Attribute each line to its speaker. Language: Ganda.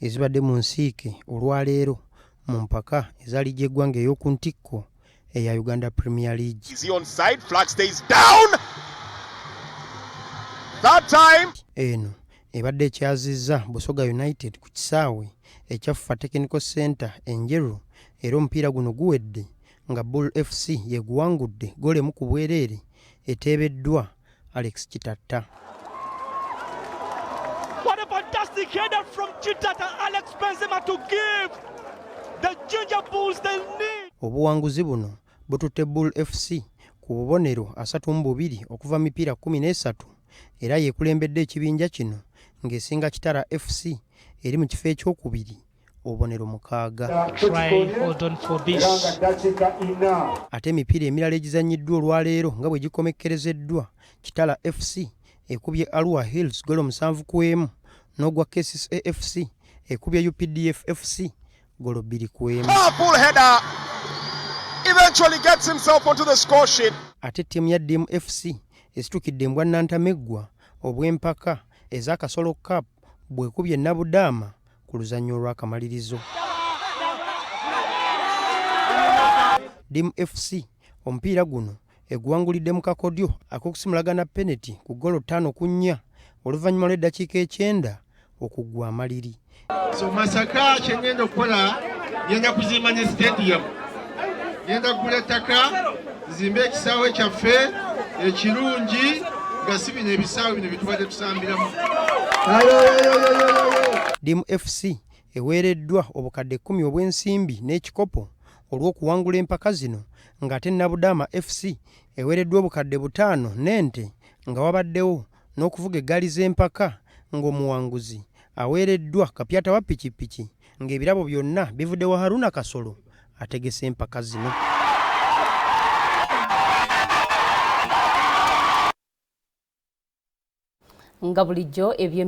Speaker 1: ezibadde mu nsiike olwaleero mu mpaka ezaali gy'eggwanga ey'oku ntikko eya Uganda Premier League.
Speaker 2: Is he on side? Flag stays down. That time.
Speaker 1: Eno ebadde ekyazizza Busoga United ku kisaawe ekya FUFA Technical Center enjeru era omupiira guno guwedde nga Bull FC yeguwangudde gole mu ku bwereere eteebeddwa Alex Kitatta.
Speaker 3: What a fantastic header from Kitatta Alex Benzema to give the Ginger Bulls the lead.
Speaker 1: Obuwanguzi buno bututte Bull FC ku bubonero 32 okuva mipiira 13 era yekulembedde ekibinja kino ng'esinga Kitara FC eri mu kifo ekyokubiri obubonero 6. Ate emipiira emirala egizannyiddwa olwaleero nga bwe gikomekkerezeddwa, Kitara FC ekubye Arua Hills golo 7-1 n'ogwa KCS AFC ekubye UPDF FC golo 2-1.
Speaker 2: Powerful header eventually gets himself onto the score sheet.
Speaker 1: Ate ttiimu ya DM FC esitukidde embwa Nantameggwa obw'empaka ez'Akasolo Cup bwekubye Nabudaama ku luzannya olw'akamalirizo. DM FC omupiira guno eguwangulidde mu kakodyo ak'okusimulagana penalty ku golo 5-4 oluvannyuma lw'eddakiika 9 okuggwa amaliri.
Speaker 4: So Masaka kyengenda okukola ngenda kuzimba ne stadium, ngenda kugula ettaka zimbe ekisaawe kyaffe ekirungi nga si bino ebisaawe bino bitubadde tusambiramu.
Speaker 1: DM FC eweereddwa obukadde 10 obw'ensimbi n'ekikopo olw'okuwangula empaka zino, ng'ate Nabudaama FC eweereddwa obukadde 5 n'ente, nga wabaddewo n'okuvuga eggaali z'empaka ng'omuwanguzi aweereddwa kapyata wa pikipiki, ng'ebirabo byonna bivudde wa Haruna Kasolo ategese empaka zino.
Speaker 5: Nga bulijjo ebyo